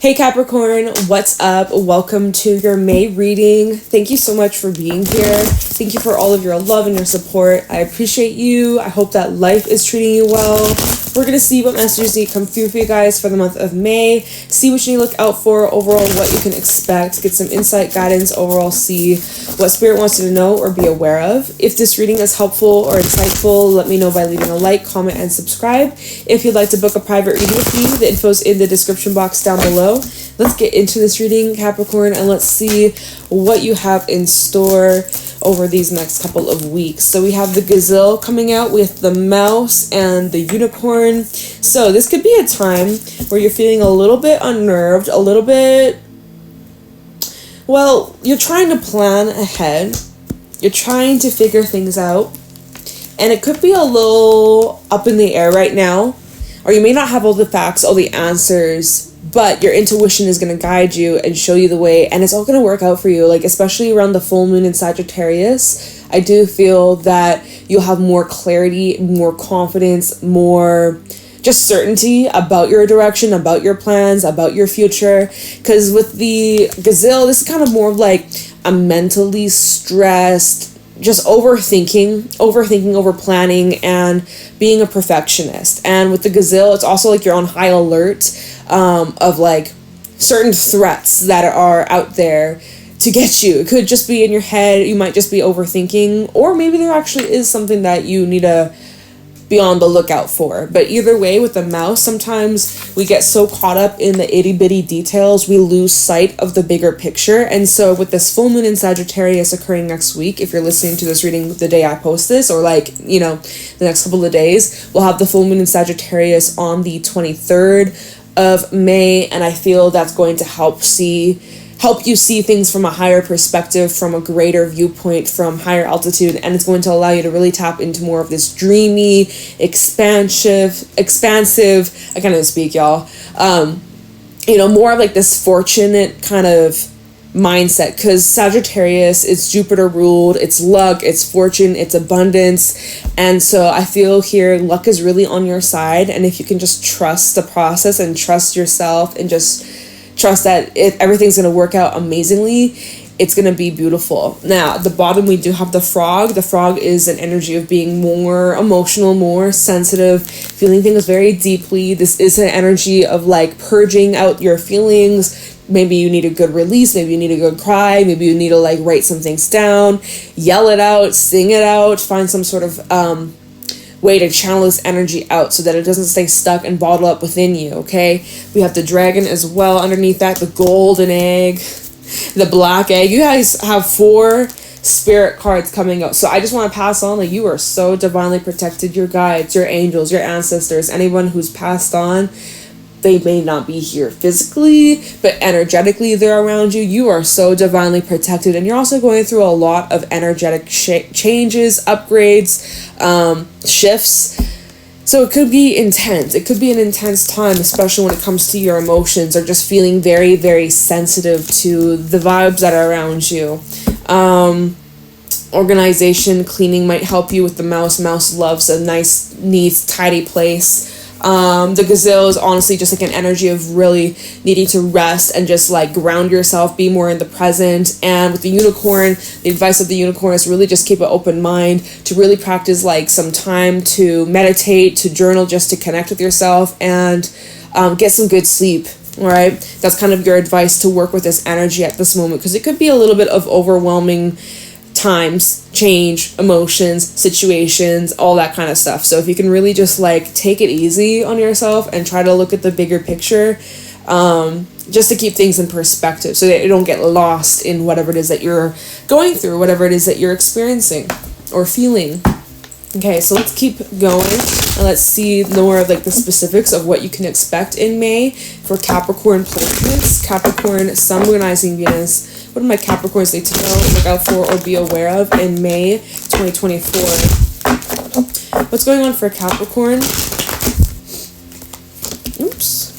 Hey Capricorn, what's up? Welcome to your May reading. Thank you so much for being here. Thank you for all of your love and your support. I appreciate you. I hope that life is treating you well. We're going to see what messages need to come through for you guys for the month of May. See what you need to look out for overall, what you can expect. Get some insight, guidance, overall see what Spirit wants you to know or be aware of. If this reading is helpful or insightful, let me know by leaving a like, comment, and subscribe. If you'd like to book a private reading with me, the info's in the description box down below. Let's get into this reading, Capricorn, and let's see what you have in store over these next couple of weeks. So we have the gazelle coming out with the mouse and the unicorn. So this could be a time where you're feeling a little bit unnerved, a little bit, well, you're trying to plan ahead. You're trying to figure things out. And it could be a little up in the air right now. Or you may not have all the facts, all the answers, but your intuition is going to guide you and show you the way, and it's all going to work out for you. Like, especially around the full moon in Sagittarius, I do feel that you'll have more clarity, more confidence, more just certainty about your direction, about your plans, about your future. Because with the gazelle, this is kind of more of like a mentally stressed, just overthinking, over planning, and being a perfectionist. And with the gazelle, it's also like you're on high alert of like certain threats that are out there to get you. It could just be in your head. You might just be overthinking, or maybe there actually is something that you need to be on the lookout for. But either way, with the mouse, sometimes we get so caught up in the itty bitty details, we lose sight of the bigger picture. And so with this full moon in Sagittarius occurring next week, if you're listening to this reading the day I post this, or like, you know, the next couple of days, we'll have the full moon in Sagittarius on the 23rd of May. And I feel that's going to help you see things from a higher perspective, from a greater viewpoint, from higher altitude, and it's going to allow you to really tap into more of this dreamy, expansive, I can't even speak, y'all, more of like this fortunate kind of mindset, because Sagittarius is Jupiter ruled, it's luck, it's fortune, it's abundance, and so I feel here luck is really on your side, and if you can just trust the process and trust yourself and just trust that everything's going to work out amazingly, it's going to be beautiful. Now, at the bottom, we do have the frog. The frog is an energy of being more emotional, more sensitive, feeling things very deeply. This is an energy of like purging out your feelings. Maybe you need a good release. Maybe you need a good cry. Maybe you need to like write some things down, yell it out, sing it out, find some sort of way to channel this energy out so that it doesn't stay stuck and bottle up within you. Okay, we have the dragon as well underneath that, the golden egg, the black egg. You guys have 4 spirit cards coming out, so I just want to pass on that you are so divinely protected. Your guides, your angels, your ancestors, anyone who's passed on, they may not be here physically, but energetically they're around you. You are so divinely protected, and you're also going through a lot of energetic changes, upgrades, shifts. So it could be intense. It could be an intense time, especially when it comes to your emotions or just feeling very, very sensitive to the vibes that are around you. Organization, cleaning might help you with the mouse. Mouse loves a nice, neat, tidy place. The gazelle is honestly just like an energy of really needing to rest and just like ground yourself, be more in the present. And with the unicorn, the advice of the unicorn is really just keep an open mind, to really practice like some time to meditate, to journal, just to connect with yourself and get some good sleep. All right, that's kind of your advice to work with this energy at this moment, because it could be a little bit of overwhelming times, change, emotions, situations, all that kind of stuff. So if you can really just like take it easy on yourself and try to look at the bigger picture, just to keep things in perspective so that you don't get lost in whatever it is that you're going through, whatever it is that you're experiencing or feeling. Okay, so let's keep going and let's see more of like the specifics of what you can expect in May for Capricorn placements. Capricorn, Sun, Moon, Rising, Venus. What do my Capricorns need to know, look out for, or be aware of in May 2024? What's going on for Capricorn? Oops.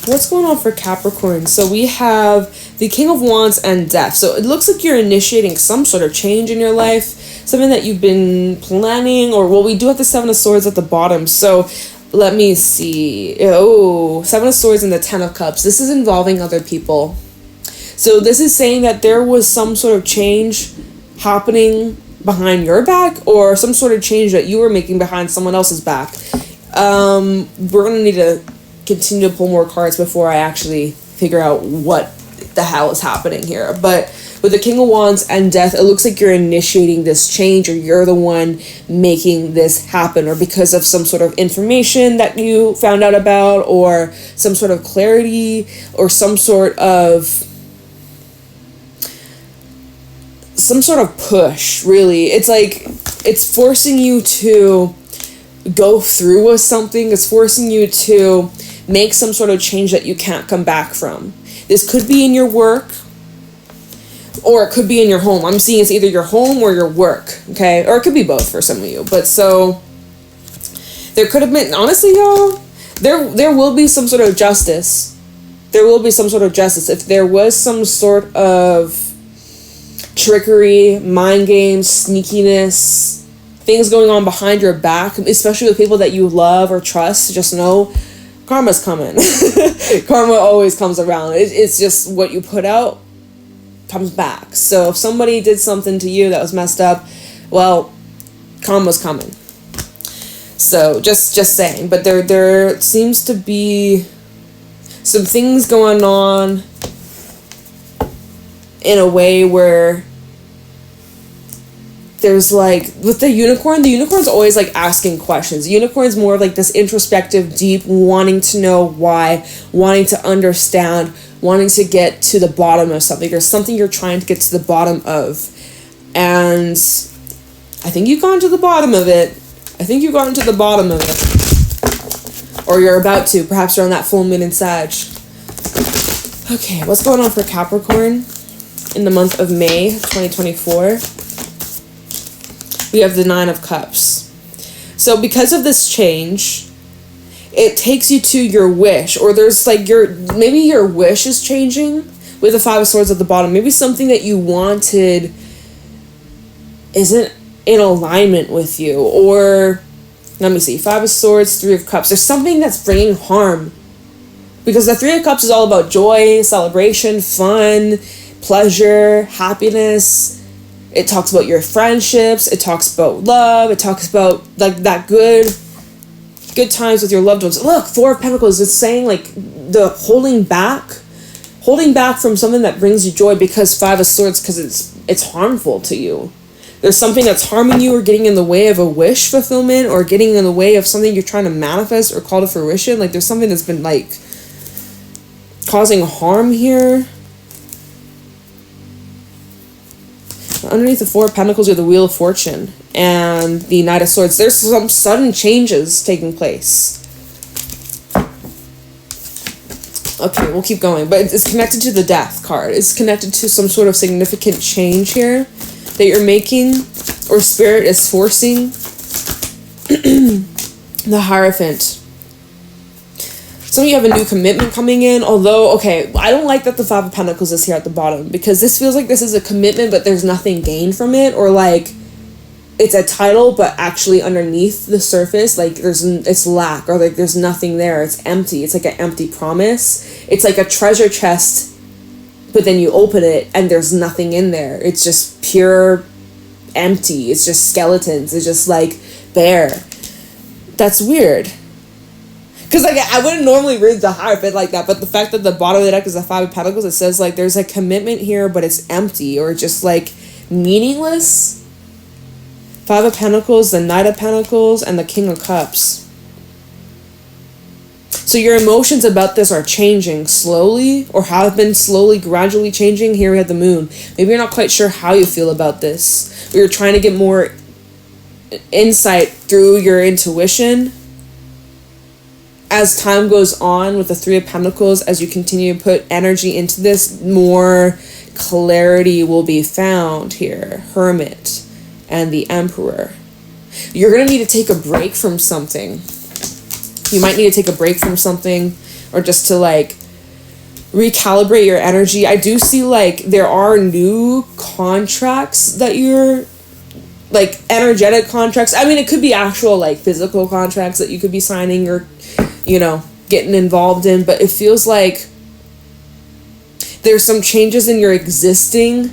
What's going on for Capricorn? So we have the King of Wands and Death. So it looks like you're initiating some sort of change in your life, something that you've been planning, or well, we do have the Seven of Swords at the bottom. So Let me see. Oh, Seven of Swords and the Ten of Cups. This is involving other people. So this is saying that there was some sort of change happening behind your back, or some sort of change that you were making behind someone else's back. We're going to need to continue to pull more cards before I actually figure out what the hell is happening here. But with the King of Wands and Death, it looks like you're initiating this change, or you're the one making this happen, or because of some sort of information that you found out about, or some sort of clarity, or some sort of push, really. It's like it's forcing you to go through with something. It's forcing you to make some sort of change that you can't come back from. This could be in your work, or it could be in your home. I'm seeing it's either your home or your work, okay? Or it could be both for some of you. But so there could have been, honestly, y'all, there will be some sort of justice. There will be some sort of justice. If there was some sort of trickery, mind games, sneakiness, things going on behind your back, especially with people that you love or trust, just know karma's coming. Karma always comes around. It's just what you put out comes back. So if somebody did something to you that was messed up, well, karma's coming. So just saying. But there seems to be some things going on in a way where there's like, with the unicorn's always like asking questions. The unicorn's more of like this introspective, deep, wanting to know why, wanting to understand, wanting to get to the bottom of something. There's something you're trying to get to the bottom of. And I think you've gotten to the bottom of it. Or you're about to, perhaps around that full moon in Sag. Okay, what's going on for Capricorn in the month of May 2024? We have the Nine of Cups. So because of this change, it takes you to your wish, or there's like maybe your wish is changing with the Five of Swords at the bottom. Maybe something that you wanted isn't in alignment with you, or let me see, Five of Swords, Three of Cups. There's something that's bringing harm, because the Three of Cups is all about joy, celebration, fun, pleasure, happiness. It talks about your friendships. It talks about love. It talks about like that good times with your loved ones. Look, Four of Pentacles is saying like the holding back from something that brings you joy, because Five of Swords, because it's harmful to you. There's something that's harming you, or getting in the way of a wish fulfillment, or getting in the way of something you're trying to manifest or call to fruition. Like there's something that's been like causing harm here. Underneath the Four of Pentacles are the Wheel of Fortune and the Knight of Swords. There's some sudden changes taking place. Okay, we'll keep going. But it's connected to the Death card. It's connected to some sort of significant change here that you're making, or Spirit is forcing. The Hierophant. Some of you have a new commitment coming in, although, okay, I don't like that the Five of Pentacles is here at the bottom, because this feels like this is a commitment, but there's nothing gained from it, or like it's a title, but actually underneath the surface, like it's lack, or like there's nothing there. It's empty. It's like an empty promise. It's like a treasure chest, but then you open it and there's nothing in there. It's just pure empty. It's just skeletons. It's just like bare. That's weird. Because like I wouldn't normally read the Hierophant like that, but the fact that the bottom of the deck is the Five of Pentacles, it says like there's a commitment here, but it's empty, or just like meaningless. Five of Pentacles, the Knight of Pentacles, and the King of Cups. So your emotions about this are changing slowly, or have been slowly, gradually changing. Here we have the Moon. Maybe you're not quite sure how you feel about this, or you're trying to get more insight through your intuition. As time goes on with the Three of Pentacles, as you continue to put energy into this, more clarity will be found here. Hermit and the Emperor. You're going to need to take a break from something. You might need to take a break from something, or just to like recalibrate your energy. I do see like there are new contracts that you're like energetic contracts. I mean, it could be actual like physical contracts that you could be signing or, you know, getting involved in, but it feels like there's some changes in your existing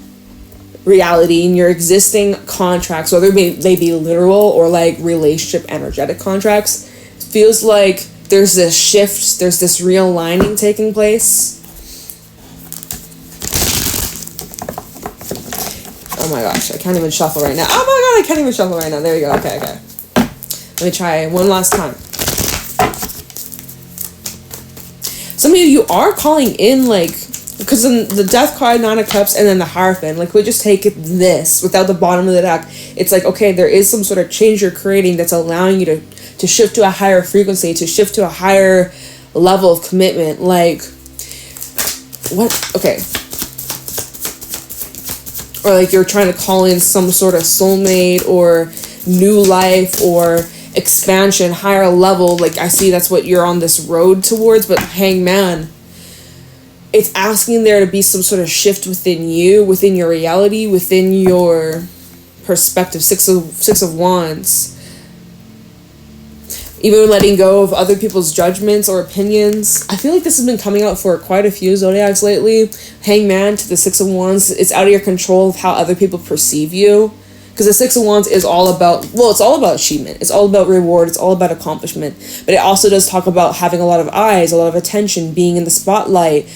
reality, in your existing contracts, whether they be literal or like relationship energetic contracts. It feels like there's this shift, there's this realigning taking place. Oh my gosh, I can't even shuffle right now. Oh my god, I can't even shuffle right now. There we go. Okay. Let me try one last time. Some of you are calling in, like, because in the Death card, Nine of Cups, and then the Hierophant, like, we just take this without the bottom of the deck. It's like, okay, there is some sort of change you're creating that's allowing you to shift to a higher frequency, to shift to a higher level of commitment. Like, what? Okay. Or like you're trying to call in some sort of soulmate or new life or expansion, higher level. Like, I see that's what you're on this road towards. But Hangman, it's asking there to be some sort of shift within you, within your reality, within your perspective. Six of Wands. Even letting go of other people's judgments or opinions. I feel like this has been coming out for quite a few zodiacs lately. Hangman to the Six of Wands. It's out of your control of how other people perceive you. Because the Six of Wands is all about, well, it's all about achievement. It's all about reward. It's all about accomplishment. But it also does talk about having a lot of eyes, a lot of attention, being in the spotlight,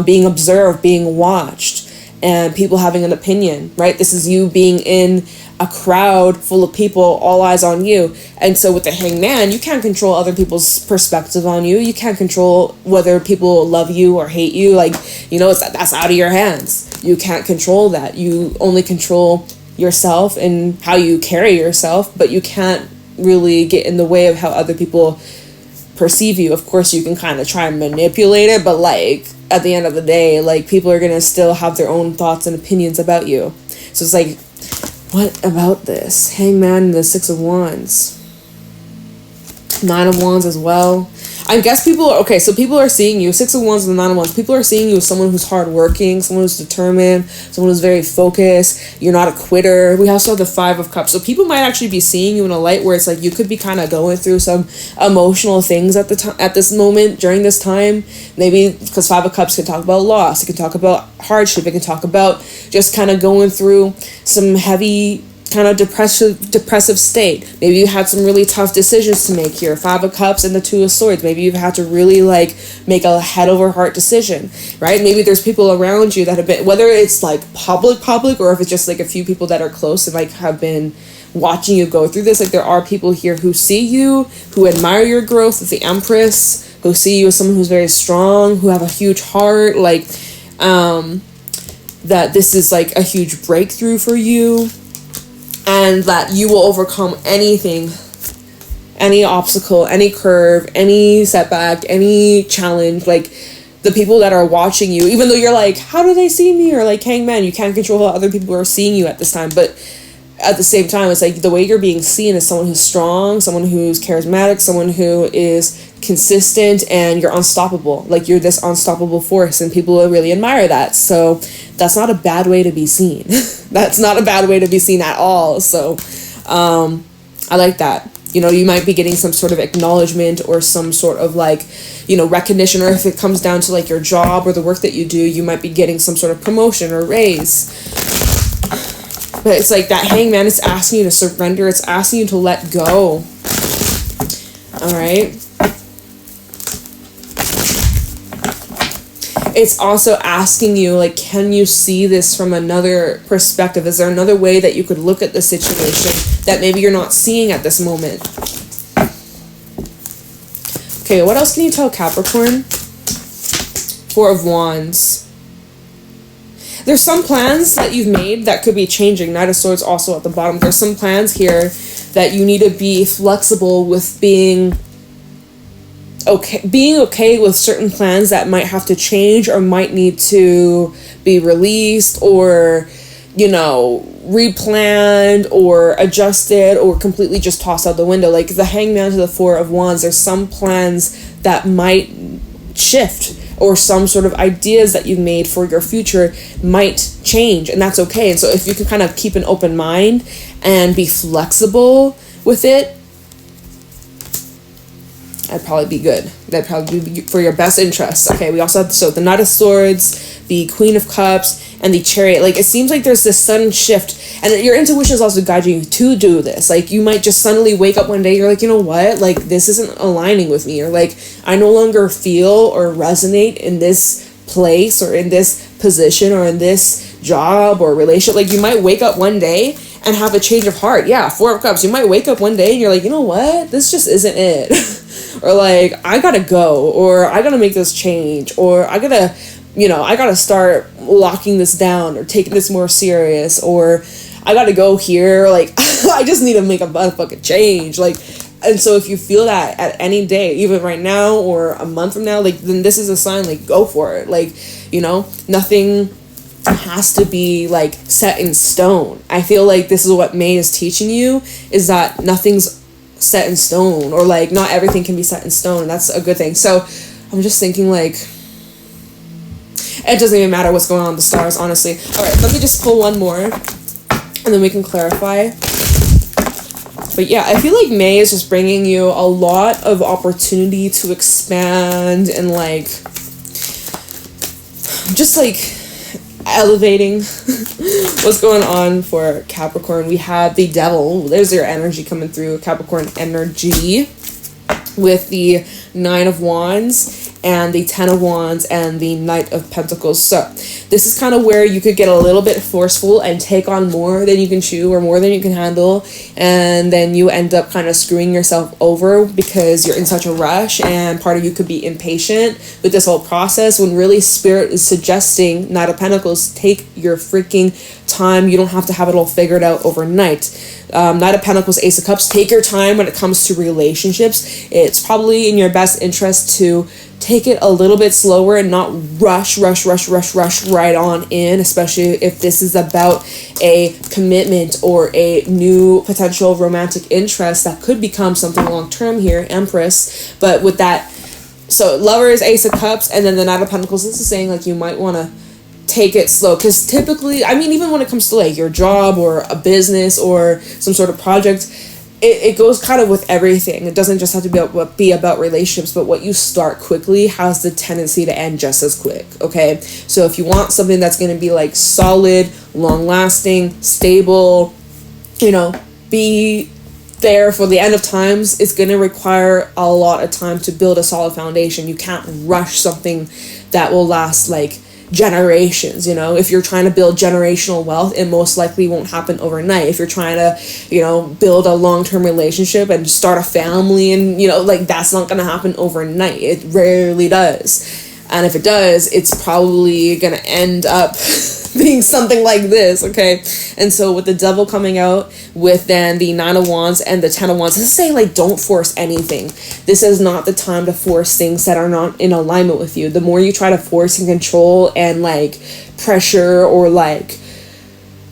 being observed, being watched, and people having an opinion, right? This is you being in a crowd full of people, all eyes on you. And so with the Hangman, you can't control other people's perspective on you. You can't control whether people love you or hate you. Like, you know, that's out of your hands. You can't control that. You only control yourself and how you carry yourself, but you can't really get in the way of how other people perceive you. Of course, you can kind of try and manipulate it, but like at the end of the day, like people are going to still have their own thoughts and opinions about you. So it's like, what about this? Hangman and the Six of Wands. Nine of Wands as well. I guess people are seeing you, Six of Wands and the Nine of Wands, people are seeing you as someone who's hardworking, someone who's determined, someone who's very focused. You're not a quitter. We also have the Five of Cups. So people might actually be seeing you in a light where it's like you could be kind of going through some emotional things at this moment, during this time. Maybe because Five of Cups can talk about loss, it can talk about hardship, it can talk about just kind of going through some heavy kind of depressive state. Maybe you had some really tough decisions to make here. Five of Cups and the Two of Swords. Maybe you've had to really like make a head over heart decision, right? Maybe there's people around you that have been, whether it's like public or if it's just like a few people that are close and like have been watching you go through this. Like there are people here who see you, who admire your growth with the Empress, who see you as someone who's very strong, who have a huge heart, like that this is like a huge breakthrough for you. And that you will overcome anything, any obstacle, any curve, any setback, any challenge. Like the people that are watching you, even though you're like, how do they see me? Or like, Hangman, you can't control how other people are seeing you at this time. But at the same time, it's like the way you're being seen is someone who's strong, someone who's charismatic, someone who is consistent, and you're unstoppable. Like you're this unstoppable force, and people really admire that. So that's not a bad way to be seen. That's not a bad way to be seen at all. So I like that. You know, you might be getting some sort of acknowledgement or some sort of like, you know, recognition, or if it comes down to like your job or the work that you do, you might be getting some sort of promotion or raise. But it's like that Hangman, it's asking you to surrender. It's asking you to let go. All right. It's also asking you, like, can you see this from another perspective? Is there another way that you could look at the situation that maybe you're not seeing at this moment? Okay, what else can you tell Capricorn? Four of Wands. There's some plans that you've made that could be changing. Knight of Swords also at the bottom. There's some plans here that you need to be flexible with being okay with certain plans that might have to change or might need to be released or, you know, replanned or adjusted or completely just tossed out the window. Like the Hangman to the Four of Wands, there's some plans that might shift, or some sort of ideas that you've made for your future might change, and that's okay. And so if you can kind of keep an open mind and be flexible with it, that'd probably be good. That'd probably be for your best interest. Okay, we also have, so the Knight of Swords, the Queen of Cups, and the Chariot. Like, it seems like there's this sudden shift, and your intuition is also guiding you to do this. Like, you might just suddenly wake up one day, you're like, you know what, like, this isn't aligning with me, or like, I no longer feel or resonate in this place, or in this position, or in this job or relationship. Like, you might wake up one day and have a change of heart. Yeah, Four of Cups. You might wake up one day and you're like, you know what, this just isn't it. Or like, I gotta go, or I gotta make this change, or I gotta, you know, I gotta start locking this down, or taking this more serious, or I gotta go here, like, I just need to make a motherfucking change. Like, and so if you feel that at any day, even right now or a month from now, like, then this is a sign, like, go for it. Like, you know, nothing has to be like set in stone. I feel like this is what May is teaching you, is that nothing's set in stone, or like not everything can be set in stone, and that's a good thing. So I'm just thinking, like, it doesn't even matter what's going on with the stars, honestly. All right, let me just pull one more and then we can clarify. But yeah, I feel like May is just bringing you a lot of opportunity to expand and like just like elevating what's going on for Capricorn. We have the Devil. There's your energy coming through, Capricorn energy, with the Nine of Wands and the Ten of Wands and the Knight of Pentacles. So this is kind of where you could get a little bit forceful and take on more than you can chew, or more than you can handle, and then you end up kind of screwing yourself over because you're in such a rush, and part of you could be impatient with this whole process, when really Spirit is suggesting, Knight of Pentacles, take your freaking time. You don't have to have it all figured out overnight. Knight of Pentacles, Ace of Cups, take your time when it comes to relationships. It's probably in your best interest to take it a little bit slower and not rush right on in, especially if this is about a commitment or a new potential romantic interest that could become something long-term here, Empress. But with that, so Lovers, Ace of Cups, and then the Knight of Pentacles, this is saying like you might want to take it slow, because typically, I mean, even when it comes to like your job or a business or some sort of project, it goes kind of with everything. It doesn't just have to be about relationships, but what you start quickly has the tendency to end just as quick, okay? So if you want something that's going to be like solid, long-lasting, stable, you know, be there for the end of times, it's going to require a lot of time to build a solid foundation. You can't rush something that will last like generations. You know, if you're trying to build generational wealth, it most likely won't happen overnight. If you're trying to, you know, build a long-term relationship and start a family, and, you know, like, that's not going to happen overnight. It rarely does. And if it does, it's probably going to end up being something like this, okay? And so with the Devil coming out, with then the Nine of Wands and the Ten of Wands, this is saying, like, don't force anything. This is not the time to force things that are not in alignment with you. The more you try to force and control and, like, pressure or, like,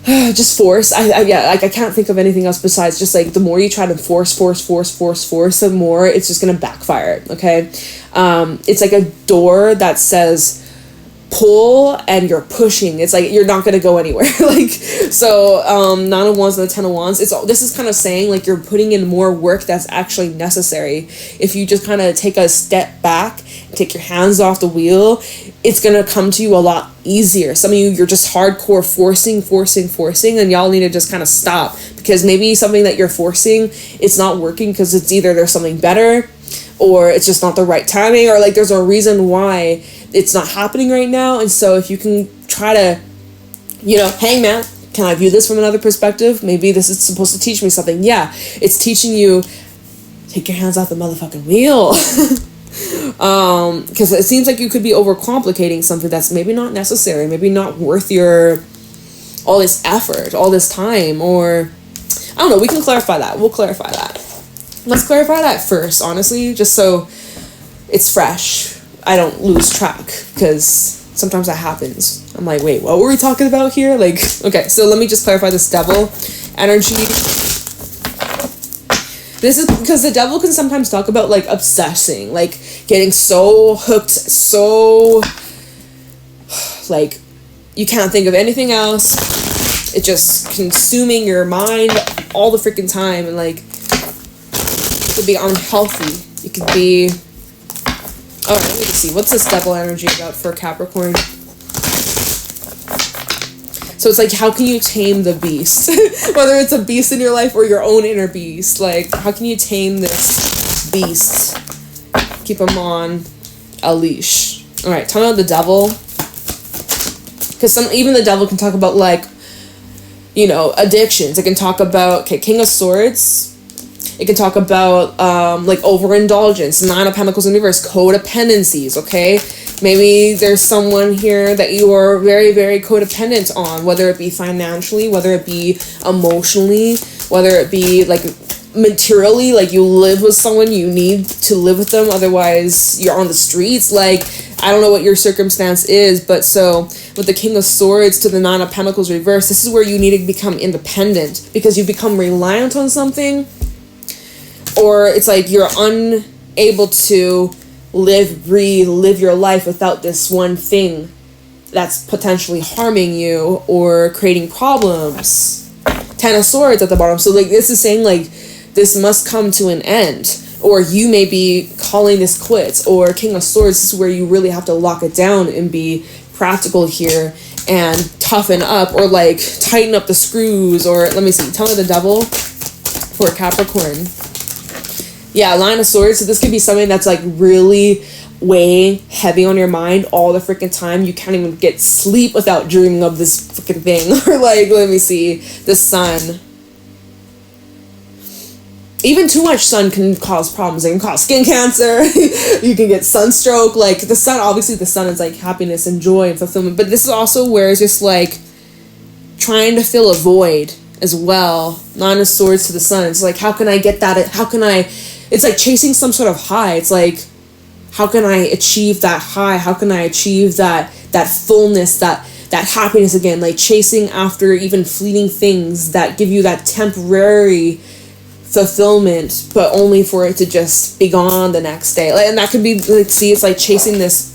just force, I can't think of anything else besides just, like, the more you try to force, the more it's just gonna backfire, okay? It's like a door that says pull and you're pushing. It's like you're not gonna go anywhere. Like, so Nine of Wands and the Ten of Wands, this is kind of saying like you're putting in more work that's actually necessary. If you just kind of take a step back, take your hands off the wheel, it's gonna come to you a lot easier. Some of you're just hardcore forcing, and y'all need to just kind of stop, because maybe something that you're forcing, it's not working because it's either there's something better, or it's just not the right timing, or like there's a reason why it's not happening right now. And so if you can try to, you know, hey man, can I view this from another perspective? Maybe this is supposed to teach me something. Yeah, it's teaching you, take your hands off the motherfucking wheel. Because it seems like you could be overcomplicating something that's maybe not necessary, maybe not worth all this effort, all this time, or I don't know. We can clarify that. We'll clarify that. Let's clarify that first, honestly, just so it's fresh. I don't lose track, because sometimes that happens. I'm like, wait, what were we talking about here? Like, okay, so let me just clarify this Devil energy. This is because the Devil can sometimes talk about like obsessing, like getting so hooked, so like you can't think of anything else. it's just consuming your mind all the freaking time, and like it could be unhealthy. It could be, all right, let me see, what's this devil energy about for Capricorn? So it's like, how can you tame the beast? Whether it's a beast in your life or your own inner beast, like how can you tame this beast? Keep him on a leash. All right, tell me about the devil, because even the devil can talk about, like, you know, addictions. It can talk about, okay, King of Swords. It can talk about like overindulgence, Nine of Pentacles in reverse, codependencies. Okay, maybe there's someone here that you are very, very codependent on, whether it be financially, whether it be emotionally, whether it be like materially, like you live with someone, you need to live with them, otherwise you're on the streets. Like, I don't know what your circumstance is, but so with the King of Swords to the Nine of Pentacles reverse, this is where you need to become independent, because you become reliant on something, or it's like you're unable to live your life without this one thing that's potentially harming you or creating problems. Ten of Swords at the bottom. So like this is saying like this must come to an end, or you may be calling this quits. Or King of Swords, this is where you really have to lock it down and be practical here and toughen up, or like tighten up the screws. Or let me see, tell me the devil for Capricorn. Yeah, Nine of Swords. So this could be something that's like really weighing heavy on your mind all the freaking time. You can't even get sleep without dreaming of this freaking thing. Or like, let me see, the sun. Even too much sun can cause problems. It can cause skin cancer. You can get sunstroke. Like the sun, obviously the sun is like happiness and joy and fulfillment. But this is also where it's just like trying to fill a void as well. Nine of Swords to the sun. It's like, how can I get that? How can I... It's like chasing some sort of high. It's like, how can I achieve that high? How can I achieve that fullness, that happiness again? Like chasing after even fleeting things that give you that temporary fulfillment, but only for it to just be gone the next day. Like, and that could be like, see, it's like chasing this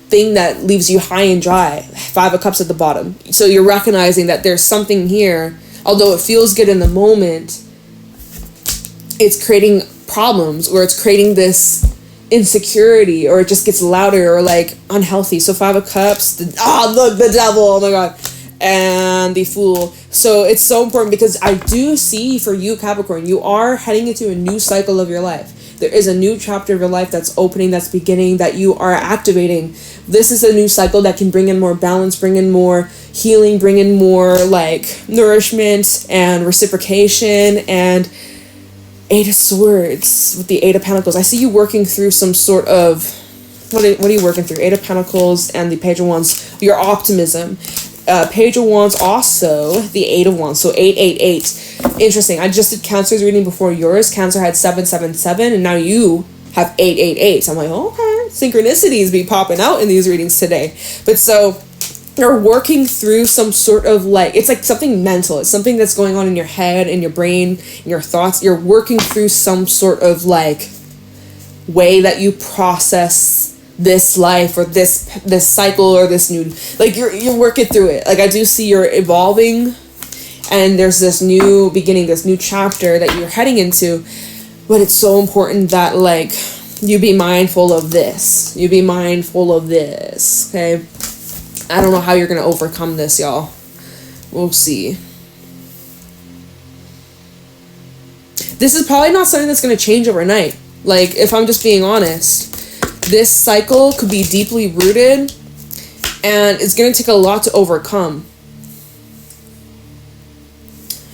thing that leaves you high and dry. Five of Cups at the bottom. So you're recognizing that there's something here, although it feels good in the moment, it's creating problems, or it's creating this insecurity, or it just gets louder or like unhealthy. So Five of Cups, the devil, oh my god, and the Fool. So it's so important, because I do see for you, Capricorn, you are heading into a new cycle of your life. There is a new chapter of your life that's opening, that's beginning, that you are activating. This is a new cycle that can bring in more balance, bring in more healing, bring in more like nourishment and reciprocation. And Eight of Swords with the Eight of Pentacles. I see you working through some sort of... What are you working through? Eight of Pentacles and the Page of Wands. Your optimism. Page of Wands, also the Eight of Wands. So 888. Interesting. I just did Cancer's reading before yours. Cancer had 777, and now you have 888. So I'm like, okay. Synchronicities be popping out in these readings today. But so... you're working through some sort of like, it's like something mental. It's something that's going on in your head, in your brain, in your thoughts. You're working through some sort of like way that you process this life, or this cycle, or this new, like you're working through it. Like I do see you're evolving, and there's this new beginning, this new chapter that you're heading into. But it's so important that like you be mindful of this. You be mindful of this. Okay. I don't know how you're going to overcome this, y'all. We'll see. This is probably not something that's going to change overnight. Like, if I'm just being honest, this cycle could be deeply rooted, and it's going to take a lot to overcome.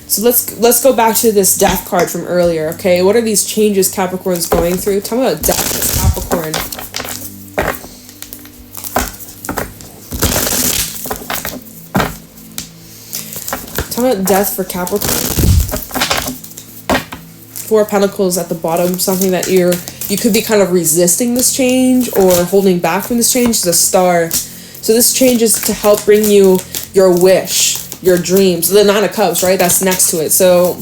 So let's go back to this Death card from earlier, okay? What are these changes Capricorn's going through? Tell me about Death, Capricorn. Tell me about Death for Capricorn. Four of Pentacles at the bottom. Something that you could be kind of resisting this change or holding back from this change. Is a Star. So this change is to help bring you your wish, your dreams. The Nine of Cups, right? That's next to it. So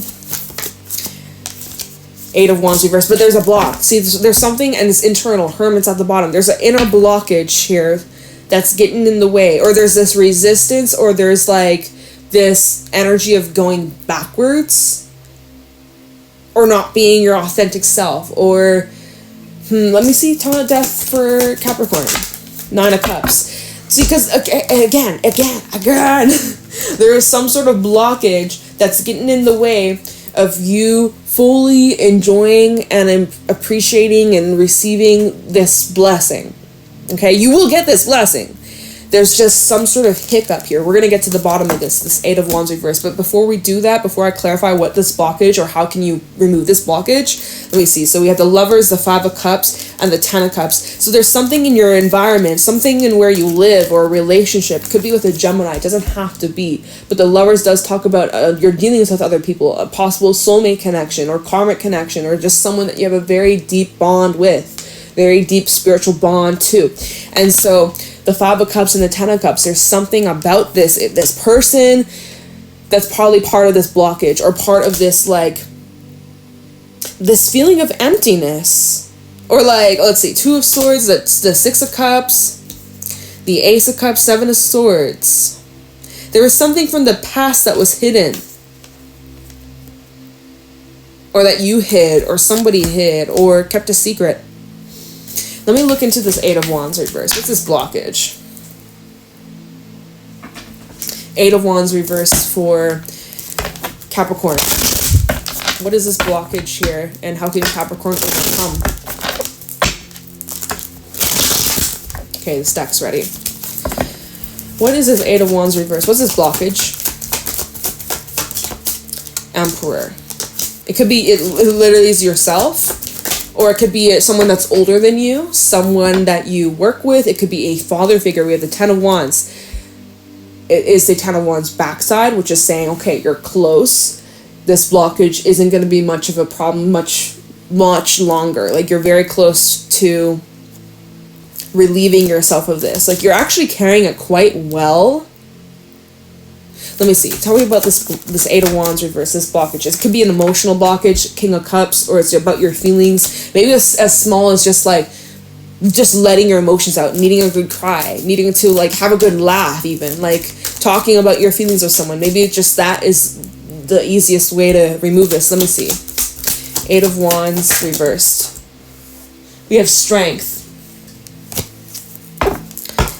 Eight of Wands reversed. But there's a block. See, there's something, and it's internal. Hermit's at the bottom. There's an inner blockage here that's getting in the way, or there's this resistance, or there's like this energy of going backwards, or not being your authentic self, or let me see, Town of Death for Capricorn, 9 of Cups. See, because again, there is some sort of blockage that's getting in the way of you fully enjoying and appreciating and receiving this blessing. Okay, you will get this blessing. There's just some sort of hiccup here. We're going to get to the bottom of this 8 of Wands reverse. But before we do that, before I clarify what this blockage, or how can you remove this blockage, let me see. So we have the Lovers, the 5 of Cups, and the 10 of Cups. So there's something in your environment, something in where you live, or a relationship. Could be with a Gemini. It doesn't have to be. But the Lovers does talk about your dealings with other people, a possible soulmate connection, or karmic connection, or just someone that you have a very deep bond with. Very deep spiritual bond too. And so the 5 of Cups and the 10 of Cups, there's something about this person that's probably part of this blockage, or part of this, like, this feeling of emptiness. Or like, let's see, 2 of Swords, that's the 6 of Cups, the Ace of Cups, 7 of Swords. There was something from the past that was hidden, or that you hid, or somebody hid, or kept a secret. Let me look into this 8 of Wands reverse. What's this blockage? 8 of Wands reverse for Capricorn. What is this blockage here, and how can Capricorn overcome? Okay, the stack's ready. What is this 8 of Wands reverse? What's this blockage? Emperor. It could be, it literally is yourself. Or it could be someone that's older than you, someone that you work with. It could be a father figure. We have the 10 of Wands. It is the 10 of Wands backside, which is saying, okay, you're close. This blockage isn't going to be much of a problem much longer. Like, you're very close to relieving yourself of this. Like, you're actually carrying it quite well. Let me see. Tell me about this 8 of Wands reverse, this blockage. It could be an emotional blockage, King of Cups, or it's about your feelings. Maybe as small as just letting your emotions out, needing a good cry, needing to like have a good laugh, even like talking about your feelings with someone. Maybe just that is the easiest way to remove this. Let me see. 8 of Wands reversed. We have Strength.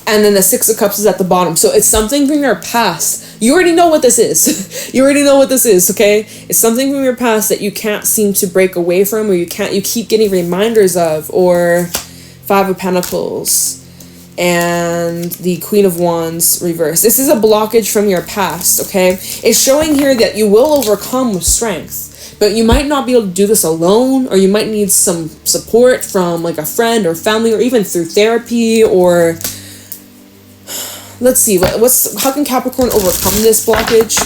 And then the 6 of Cups is at the bottom. So it's something from your past. You already know what this is. You already know what this is, okay? It's something from your past that you can't seem to break away from, or you keep getting reminders of, or 5 of Pentacles and the Queen of Wands reverse. This is a blockage from your past, okay? It's showing here that you will overcome with strength, but you might not be able to do this alone, or you might need some support from like a friend or family, or even through therapy, or let's see, how can Capricorn overcome this blockage?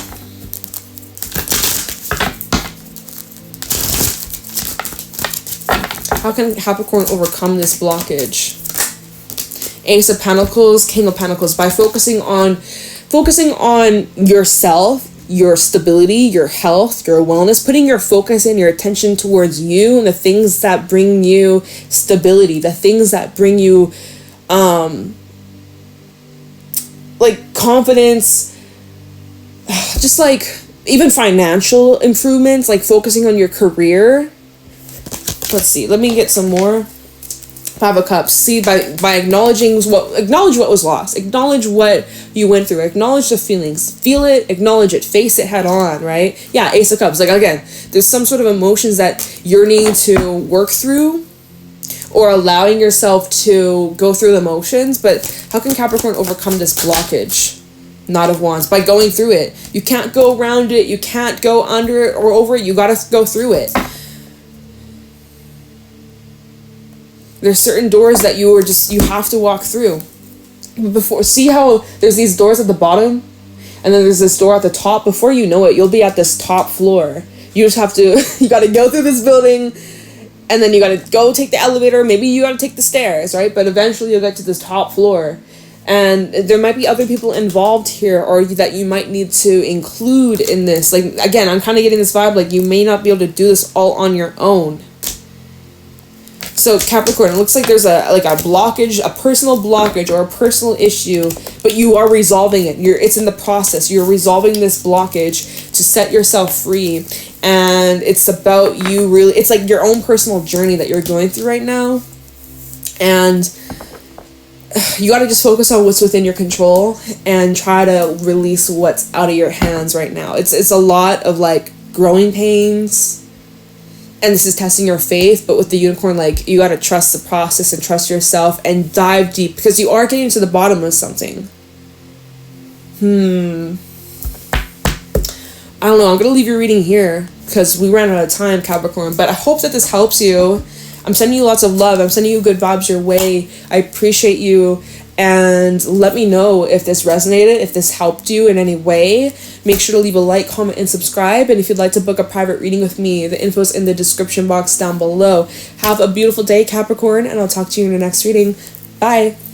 How can Capricorn overcome this blockage? Ace of Pentacles, King of Pentacles, by focusing on yourself, your stability, your health, your wellness, putting your focus and your attention towards you and the things that bring you stability, the things that bring you like confidence, just like even financial improvements, like focusing on your career. Let's see, let me get some more. 5 of Cups. See, by acknowledge what was lost, acknowledge what you went through, acknowledge the feelings, feel it, acknowledge it, face it head on, right? Yeah, Ace of Cups. Like, again, there's some sort of emotions that you're needing to work through, or allowing yourself to go through the motions. But how can Capricorn overcome this blockage? Knight of Wands. By going through it. You can't go around it. You can't go under it or over it. You got to go through it. There's certain doors that you have to walk through. See how there's these doors at the bottom, and then there's this door at the top. Before you know it, you'll be at this top floor. You just have to, you got to go through this building, and then you got to go take the elevator. Maybe you got to take the stairs, right? But eventually you'll get to this top floor. And there might be other people involved here, or that you might need to include in this. Like, again, I'm kind of getting this vibe, like you may not be able to do this all on your own. So Capricorn, it looks like there's a blockage, a personal blockage or a personal issue, but you are resolving it. It's in the process. You're resolving this blockage to set yourself free. And it's about you really, it's like your own personal journey that you're going through right now. And you got to just focus on what's within your control and try to release what's out of your hands right now. It's a lot of like growing pains. And this is testing your faith, but with the unicorn, like, you got to trust the process and trust yourself and dive deep because you are getting to the bottom of something. I don't know. I'm going to leave your reading here because we ran out of time, Capricorn. But I hope that this helps you. I'm sending you lots of love. I'm sending you good vibes your way. I appreciate you. And let me know if this resonated, if this helped you in any way. Make sure to leave a like, comment, and subscribe. And if you'd like to book a private reading with me, the info's in the description box down below. Have a beautiful day, Capricorn, and I'll talk to you in the next reading. Bye.